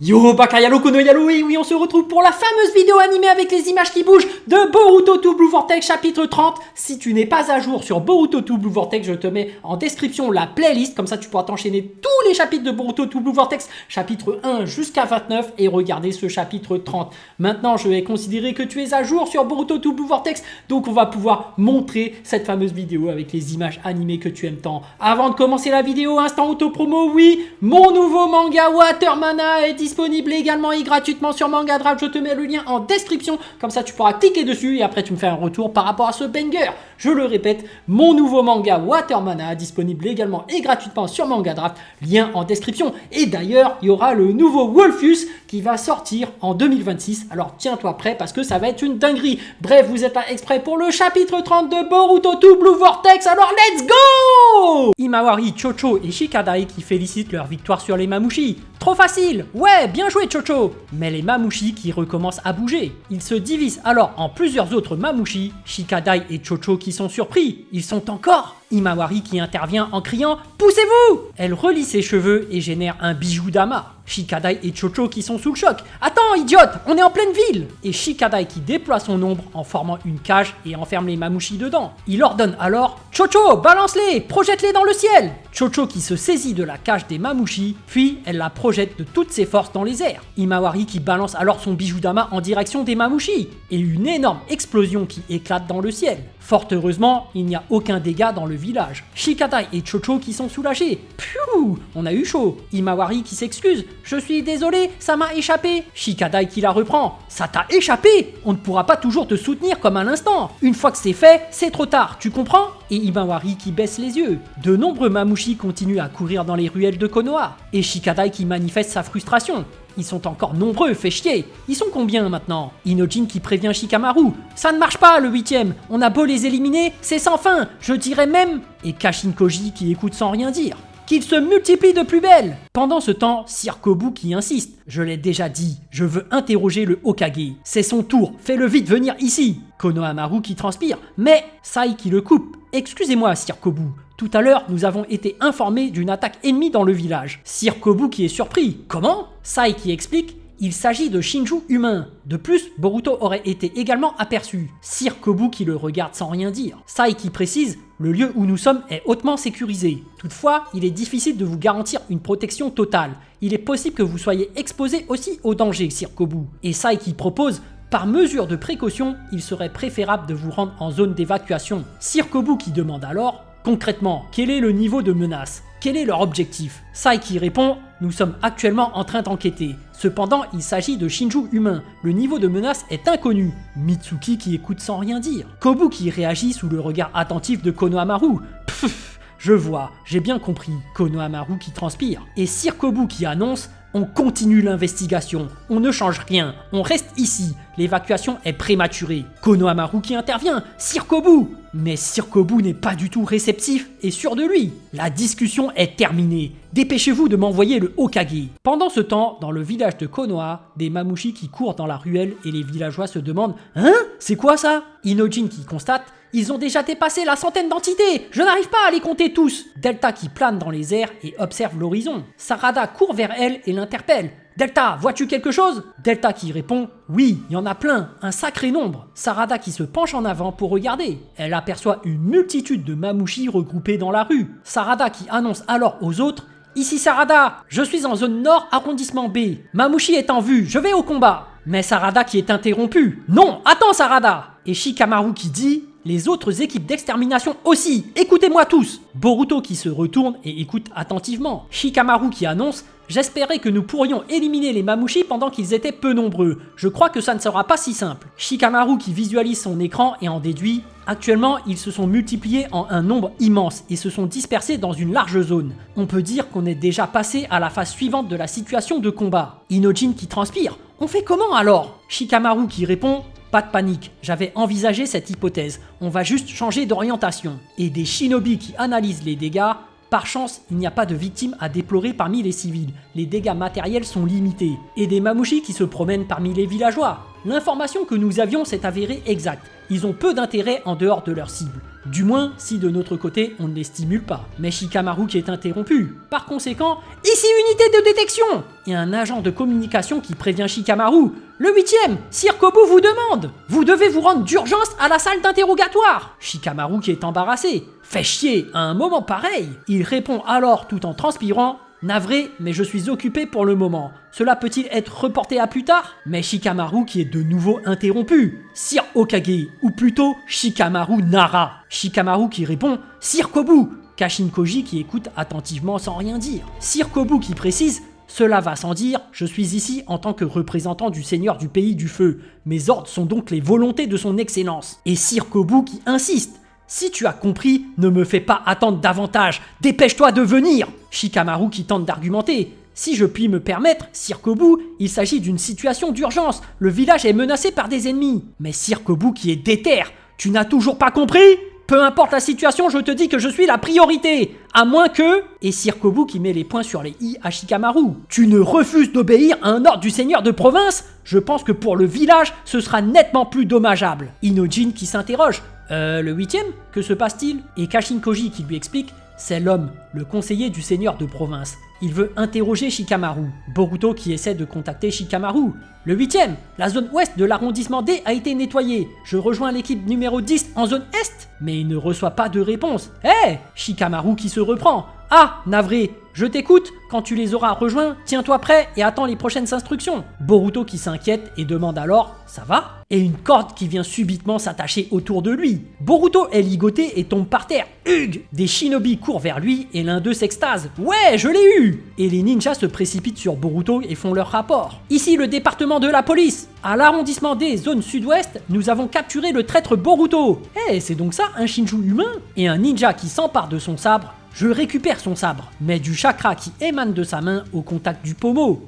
Yo Bakayalo Kono Yalo, et oui on se retrouve pour la fameuse vidéo animée avec les images qui bougent de Boruto 2 Blue Vortex chapitre 30. Si tu n'es pas à jour sur Boruto 2 Blue Vortex, je te mets en description la playlist, comme ça tu pourras t'enchaîner tous les chapitres de Boruto 2 Blue Vortex, chapitre 1 jusqu'à 29 et regarder ce chapitre 30. Maintenant je vais considérer que tu es à jour sur Boruto 2 Blue Vortex, donc on va pouvoir montrer cette fameuse vidéo avec les images animées que tu aimes tant. Avant de commencer la vidéo, instant auto-promo, oui, mon nouveau manga Watermana est disponible également et gratuitement sur Manga Draft. Je te mets le lien en description, comme ça tu pourras cliquer dessus et après tu me fais un retour par rapport à ce banger. Je le répète, mon nouveau manga Watermana disponible également et gratuitement sur Manga Draft, lien en description. Et d'ailleurs, il y aura le nouveau Wolfus qui va sortir en 2026. Alors tiens-toi prêt parce que ça va être une dinguerie. Bref, vous êtes là exprès pour le chapitre 30 de Boruto 2 Blue Vortex. Alors let's go! Himawari, Chocho et Shikadai qui félicitent leur victoire sur les Mamushi. Trop facile! Ouais, bien joué Chocho! Mais les Mamushi qui recommencent à bouger. Ils se divisent alors en plusieurs autres Mamushi, Shikadai et Chocho qui sont surpris. Ils sont encore! Himawari qui intervient en criant « Poussez-vous !» Elle relie ses cheveux et génère un bijou d'ama. Shikadai et Chocho qui sont sous le choc. « Attends, idiote, on est en pleine ville !» Et Shikadai qui déploie son ombre en formant une cage et enferme les Mamushi dedans. Il ordonne alors « Chocho, balance-les, projette-les dans le ciel !» Chocho qui se saisit de la cage des Mamushi, puis elle la projette de toutes ses forces dans les airs. Himawari qui balance alors son bijou d'ama en direction des Mamushi. Et une énorme explosion qui éclate dans le ciel. Fort heureusement, il n'y a aucun dégât dans le village. Shikadai et Chocho qui sont soulagés. Piou, on a eu chaud. Himawari qui s'excuse. Je suis désolé, ça m'a échappé. Shikadai qui la reprend. Ça t'a échappé. On ne pourra pas toujours te soutenir comme à l'instant. Une fois que c'est fait, c'est trop tard, tu comprends? Et Himawari qui baisse les yeux. De nombreux Mamushi continuent à courir dans les ruelles de Konoha. Et Shikadai qui manifeste sa frustration. Ils sont encore nombreux, fait chier. Ils sont combien maintenant? Inojin qui prévient Shikamaru. Ça ne marche pas le 8ème. On a beau les éliminer, c'est sans fin. Je dirais même... Et Kashin Koji qui écoute sans rien dire. Qu'ils se multiplient de plus belle. Pendant ce temps, Sir Kobu qui insiste. Je l'ai déjà dit, je veux interroger le Hokage. C'est son tour, fais-le vite venir ici. Konohamaru qui transpire. Mais Sai qui le coupe. Excusez-moi, Sir Kobu. Tout à l'heure, nous avons été informés d'une attaque ennemie dans le village. Sir Kobu qui est surpris. Comment? Sai qui explique. Il s'agit de Shinju humain. De plus, Boruto aurait été également aperçu. Sir Kobu qui le regarde sans rien dire. Sai qui précise, le lieu où nous sommes est hautement sécurisé. Toutefois, il est difficile de vous garantir une protection totale. Il est possible que vous soyez exposé aussi au danger, Sir Kobu. Et Sai qui propose, par mesure de précaution, il serait préférable de vous rendre en zone d'évacuation. Sir Kobu qui demande alors, concrètement, quel est le niveau de menace? Quel est leur objectif? Sai qui répond, nous sommes actuellement en train d'enquêter. Cependant, il s'agit de Shinju humain. Le niveau de menace est inconnu. Mitsuki qui écoute sans rien dire. Kobu qui réagit sous le regard attentif de Konohamaru. Pfff, je vois, j'ai bien compris. Konohamaru qui transpire. Et Sir Kobu qui annonce, on continue l'investigation, on ne change rien, on reste ici, l'évacuation est prématurée. Konohamaru qui intervient, Sir Kobu. Mais Sir Kobu n'est pas du tout réceptif et sûr de lui. La discussion est terminée, dépêchez-vous de m'envoyer le Hokage. Pendant ce temps, dans le village de Konoha, des Mamushi qui courent dans la ruelle et les villageois se demandent « Hein? C'est quoi ça ?» Inojin qui constate « Ils ont déjà dépassé la centaine d'entités, je n'arrive pas à les compter tous !» Delta qui plane dans les airs et observe l'horizon. Sarada court vers elle et l'interpelle. « Delta, vois-tu quelque chose ?» Delta qui répond « Oui, il y en a plein, un sacré nombre !» Sarada qui se penche en avant pour regarder. Elle aperçoit une multitude de Mamushi regroupés dans la rue. Sarada qui annonce alors aux autres « Ici Sarada, je suis en zone nord arrondissement B. Mamushi est en vue, je vais au combat !» Mais Sarada qui est interrompue. « Non, attends Sarada !» Et Shikamaru qui dit « Les autres équipes d'extermination aussi, écoutez-moi tous !» Boruto qui se retourne et écoute attentivement. Shikamaru qui annonce « J'espérais que nous pourrions éliminer les Mamushi pendant qu'ils étaient peu nombreux. Je crois que ça ne sera pas si simple. » Shikamaru qui visualise son écran et en déduit « Actuellement, ils se sont multipliés en un nombre immense et se sont dispersés dans une large zone. On peut dire qu'on est déjà passé à la phase suivante de la situation de combat. » Inojin qui transpire « On fait comment alors ?» Shikamaru qui répond « Pas de panique, j'avais envisagé cette hypothèse. On va juste changer d'orientation. » Et des shinobi qui analysent les dégâts. Par chance, il n'y a pas de victimes à déplorer parmi les civils. Les dégâts matériels sont limités. Et des Mamushi qui se promènent parmi les villageois. L'information que nous avions s'est avérée exacte. Ils ont peu d'intérêt en dehors de leur cible. Du moins, si de notre côté, on ne les stimule pas. Mais Shikamaru qui est interrompu. Par conséquent, ici unité de détection! Et un agent de communication qui prévient Shikamaru. Le 8e, Sir Kobu vous demande. Vous devez vous rendre d'urgence à la salle d'interrogatoire. Shikamaru qui est embarrassé. Fait chier, à un moment pareil. Il répond alors tout en transpirant. Navré, mais je suis occupé pour le moment. Cela peut-il être reporté à plus tard? Mais Shikamaru qui est de nouveau interrompu. Sir Hokage, ou plutôt Shikamaru Nara. Shikamaru qui répond Sir Kobu. Kashin Koji qui écoute attentivement sans rien dire. Sir Kobu qui précise cela va sans dire, je suis ici en tant que représentant du seigneur du pays du feu. Mes ordres sont donc les volontés de son excellence. Et Sir Kobu qui insiste. Si tu as compris, ne me fais pas attendre davantage, dépêche-toi de venir. Shikamaru qui tente d'argumenter. Si je puis me permettre, Sir Kobu, il s'agit d'une situation d'urgence, le village est menacé par des ennemis. Mais Sir Kobu qui est déter, tu n'as toujours pas compris? Peu importe la situation, je te dis que je suis la priorité, à moins que... Et Sir Kobu qui met les points sur les i à Shikamaru. Tu ne refuses d'obéir à un ordre du seigneur de province? Je pense que pour le village, ce sera nettement plus dommageable. Inojin qui s'interroge. Le 8e? Que se passe-t-il? Et Kashin Koji qui lui explique, c'est l'homme, le conseiller du seigneur de province. Il veut interroger Shikamaru. Boruto qui essaie de contacter Shikamaru. Le 8e, la zone ouest de l'arrondissement D a été nettoyée. Je rejoins l'équipe numéro 10 en zone est. Mais il ne reçoit pas de réponse. Hé! Shikamaru qui se reprend. Ah, navré, je t'écoute, quand tu les auras rejoints, tiens-toi prêt et attends les prochaines instructions. Boruto qui s'inquiète et demande alors, ça va? Et une corde qui vient subitement s'attacher autour de lui. Boruto est ligoté et tombe par terre. Hugh! Des shinobi courent vers lui et l'un d'eux s'extase. Ouais, je l'ai eu! Et les ninjas se précipitent sur Boruto et font leur rapport. Ici le département de la police. À l'arrondissement des zones sud-ouest, nous avons capturé le traître Boruto. C'est donc ça un Shinju humain? Et un ninja qui s'empare de son sabre. Je récupère son sabre, mais du chakra qui émane de sa main au contact du pommeau.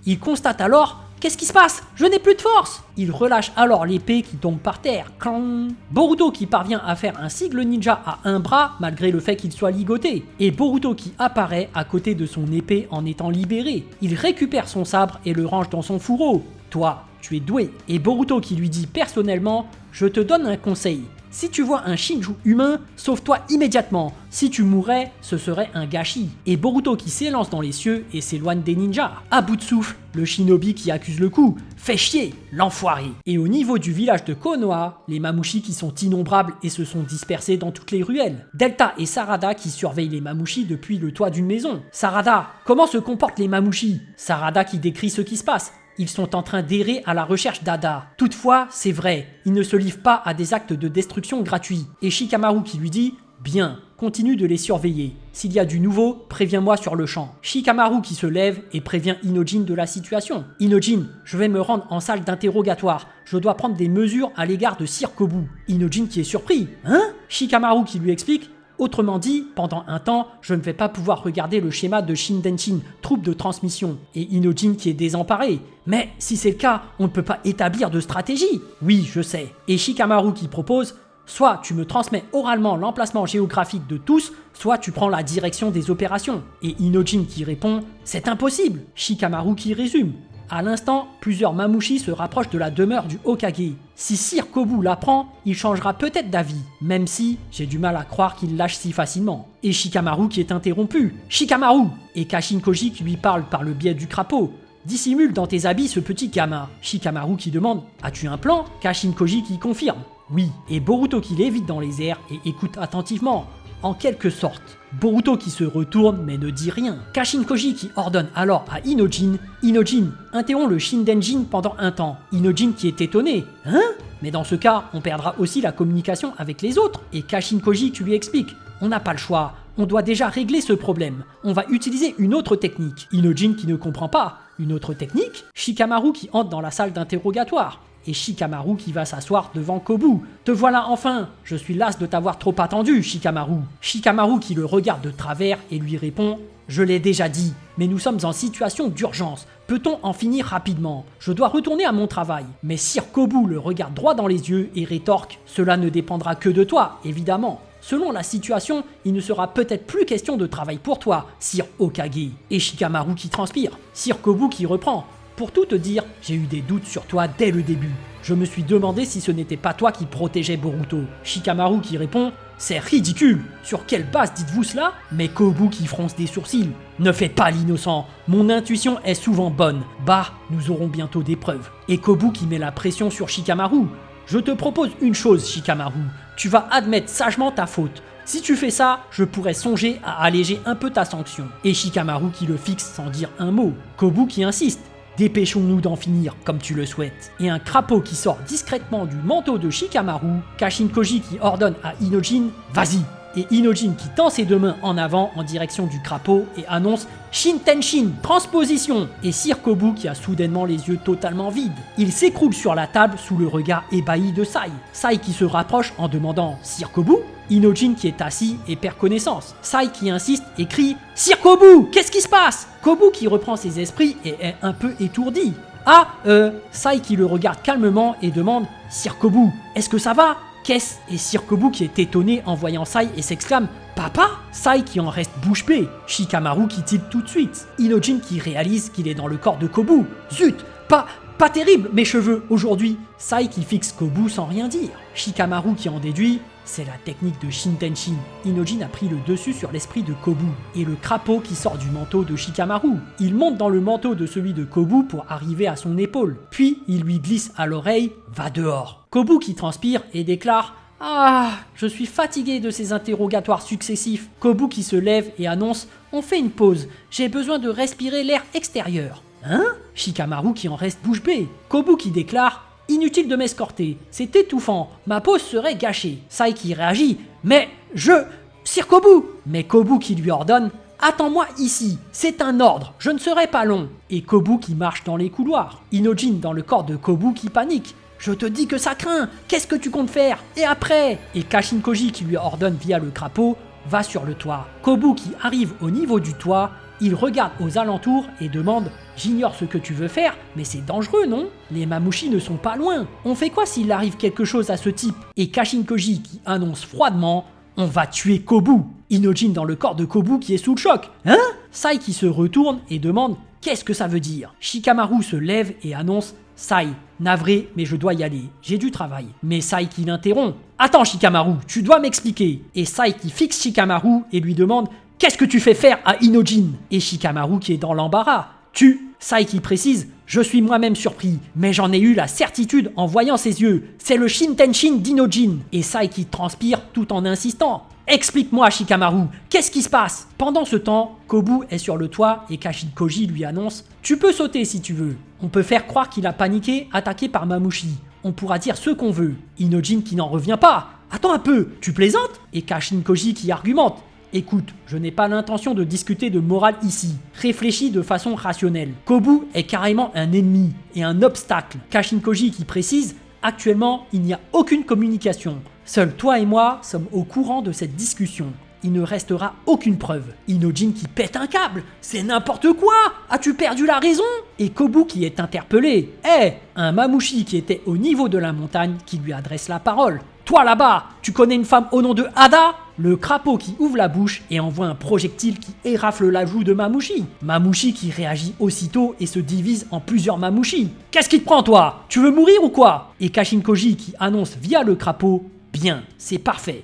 Il constate alors, qu'est-ce qui se passe? Je n'ai plus de force. Il relâche alors l'épée qui tombe par terre. Clang. Boruto qui parvient à faire un sigle ninja à un bras malgré le fait qu'il soit ligoté. Et Boruto qui apparaît à côté de son épée en étant libéré. Il récupère son sabre et le range dans son fourreau. Toi, tu es doué. Et Boruto qui lui dit personnellement, je te donne un conseil. Si tu vois un Shinju humain, sauve-toi immédiatement. Si tu mourais, ce serait un gâchis. Et Boruto qui s'élance dans les cieux et s'éloigne des ninjas. À bout de souffle, le shinobi qui accuse le coup. Fait chier, l'enfoiré. Et au niveau du village de Konoha, les Mamushi qui sont innombrables et se sont dispersés dans toutes les ruelles. Delta et Sarada qui surveillent les Mamushi depuis le toit d'une maison. Sarada, comment se comportent les Mamushi? Sarada qui décrit ce qui se passe. Ils sont en train d'errer à la recherche d'Ada. Toutefois, c'est vrai, ils ne se livrent pas à des actes de destruction gratuits. Et Shikamaru qui lui dit « Bien, continue de les surveiller. S'il y a du nouveau, préviens-moi sur le champ. » Shikamaru qui se lève et prévient Inojin de la situation. « Inojin, je vais me rendre en salle d'interrogatoire. Je dois prendre des mesures à l'égard de Sir Kobu. » Inojin qui est surpris. « Hein ?» Shikamaru qui lui explique « Autrement dit, pendant un temps, je ne vais pas pouvoir regarder le schéma de Shindenshin, troupe de transmission. » Et Inojin qui est désemparé. « Mais si c'est le cas, on ne peut pas établir de stratégie. » « Oui, je sais. » Et Shikamaru qui propose « Soit tu me transmets oralement l'emplacement géographique de tous, soit tu prends la direction des opérations. » Et Inojin qui répond « C'est impossible !» Shikamaru qui résume. À l'instant, plusieurs Mamushi se rapprochent de la demeure du Hokage. Si Sir Kobu l'apprend, il changera peut-être d'avis, même si j'ai du mal à croire qu'il lâche si facilement. Et Shikamaru qui est interrompu. Shikamaru! Et Kashin Koji qui lui parle par le biais du crapaud. Dissimule dans tes habits ce petit gamin. Shikamaru qui demande « As-tu un plan ?» Kashin Koji qui confirme « Oui ». Et Boruto qui lévite dans les airs et écoute attentivement. En quelque sorte. Boruto qui se retourne mais ne dit rien. Kashin Koji qui ordonne alors à Inojin « Inojin, interromps le Shindenjin pendant un temps. » Inojin qui est étonné. « Hein ? Mais dans ce cas, on perdra aussi la communication avec les autres. » Et Kashin Koji qui lui explique « On n'a pas le choix. On doit déjà régler ce problème. On va utiliser une autre technique. » Inojin qui ne comprend pas. Une autre technique? Shikamaru qui entre dans la salle d'interrogatoire. Et Shikamaru qui va s'asseoir devant Kobu. « Te voilà enfin! Je suis las de t'avoir trop attendu, Shikamaru. » Shikamaru qui le regarde de travers et lui répond « Je l'ai déjà dit, mais nous sommes en situation d'urgence. Peut-on en finir rapidement? Je dois retourner à mon travail. » Mais Sir Kobu le regarde droit dans les yeux et rétorque « Cela ne dépendra que de toi, évidemment. Selon la situation, il ne sera peut-être plus question de travail pour toi, Sir Hokage. » Et Shikamaru qui transpire. Sir Kobu qui reprend. Pour tout te dire, j'ai eu des doutes sur toi dès le début. Je me suis demandé si ce n'était pas toi qui protégeais Boruto. Shikamaru qui répond « C'est ridicule. Sur quelle base dites-vous cela ?» Mais Kobu qui fronce des sourcils. « Ne fais pas l'innocent. Mon intuition est souvent bonne. Bah, nous aurons bientôt des preuves. » Et Kobu qui met la pression sur Shikamaru. « Je te propose une chose, Shikamaru. Tu vas admettre sagement ta faute. Si tu fais ça, je pourrais songer à alléger un peu ta sanction. » Et Shikamaru qui le fixe sans dire un mot. Kobu qui insiste. Dépêchons-nous d'en finir comme tu le souhaites. Et un crapaud qui sort discrètement du manteau de Shikamaru, Kashin-Koji qui ordonne à Inojin « Vas-y !» Et Inojin qui tend ses deux mains en avant en direction du crapaud et annonce « Shintenshin, transposition !» Et Sir Kobu qui a soudainement les yeux totalement vides. Il s'écroule sur la table sous le regard ébahi de Sai. Sai qui se rapproche en demandant « Sir Kobu ?» Inojin qui est assis et perd connaissance. Sai qui insiste et crie « Sir Kobu, qu'est-ce qui se passe ?» Kobu qui reprend ses esprits et est un peu étourdi. « Ah, Sai qui le regarde calmement et demande « Sir Kobu, est-ce que ça va ?» Qu'est-ce ? Et Sir Kobu qui est étonné en voyant Sai et s'exclame « Papa ?» Sai qui en reste bouche bée. Shikamaru qui tilte tout de suite. Inojin qui réalise qu'il est dans le corps de Kobu. Zut, pas terrible mes cheveux aujourd'hui. Sai qui fixe Kobu sans rien dire. Shikamaru qui en déduit « C'est la technique de Shintenshin. » Inojin a pris le dessus sur l'esprit de Kobu. Et le crapaud qui sort du manteau de Shikamaru. Il monte dans le manteau de celui de Kobu pour arriver à son épaule. Puis il lui glisse à l'oreille « Va dehors !» Kobu qui transpire et déclare « Ah, je suis fatigué de ces interrogatoires successifs. » Kobu qui se lève et annonce « On fait une pause. J'ai besoin de respirer l'air extérieur. » Hein ? Shikamaru qui en reste bouche bée. Kobu qui déclare « Inutile de m'escorter, c'est étouffant, ma pause serait gâchée. » Sai qui réagit « Mais Sir Kobu !» Mais Kobu qui lui ordonne « Attends-moi ici, c'est un ordre, je ne serai pas long. » Et Kobu qui marche dans les couloirs. Inojin dans le corps de Kobu qui panique. « Je te dis que ça craint, qu'est-ce que tu comptes faire? Et après ?» Et Kashin-Koji qui lui ordonne via le crapaud « Va sur le toit. » Kobu qui arrive au niveau du toit, il regarde aux alentours et demande « J'ignore ce que tu veux faire, mais c'est dangereux, non? Les Mamushi ne sont pas loin. On fait quoi s'il arrive quelque chose à ce type ?» Et Kashin-Koji qui annonce froidement « On va tuer Kobu !» Inojin dans le corps de Kobu qui est sous le choc. « Hein ?» Sai qui se retourne et demande « Qu'est-ce que ça veut dire ?» Shikamaru se lève et annonce « Sai, navré, mais je dois y aller, j'ai du travail. » Mais Sai qui l'interrompt. « Attends Shikamaru, tu dois m'expliquer. » Et Sai qui fixe Shikamaru et lui demande « Qu'est-ce que tu fais faire à Inojin ?» Et Shikamaru qui est dans l'embarras. « Sai qui précise « Je suis moi-même surpris, mais j'en ai eu la certitude en voyant ses yeux. C'est le Shintenshin d'Inojin. » Et Sai qui transpire tout en insistant. « Explique-moi Shikamaru, qu'est-ce qui se passe ?» Pendant ce temps, Kobu est sur le toit et Kashin-Koji lui annonce « Tu peux sauter si tu veux. On peut faire croire qu'il a paniqué, attaqué par Mamushi. On pourra dire ce qu'on veut. » Inojin qui n'en revient pas. « Attends un peu, tu plaisantes ?» Et Kashin-Koji qui argumente. « Écoute, je n'ai pas l'intention de discuter de morale ici. Réfléchis de façon rationnelle. Kobu est carrément un ennemi et un obstacle. » Kashin-Koji qui précise « Actuellement, il n'y a aucune communication. Seuls toi et moi sommes au courant de cette discussion. Il ne restera aucune preuve. » Inojin qui pète un câble. « C'est n'importe quoi! As-tu perdu la raison ?» Et Kobu qui est interpellé. « Hé !» Un Mamushi qui était au niveau de la montagne qui lui adresse la parole. « Toi là-bas, tu connais une femme au nom de Ada ?» Le crapaud qui ouvre la bouche et envoie un projectile qui érafle la joue de Mamushi. Mamushi qui réagit aussitôt et se divise en plusieurs Mamushi. « Qu'est-ce qui te prend toi? Tu veux mourir ou quoi ?» Et Kashin-Koji qui annonce via le crapaud « Bien, c'est parfait.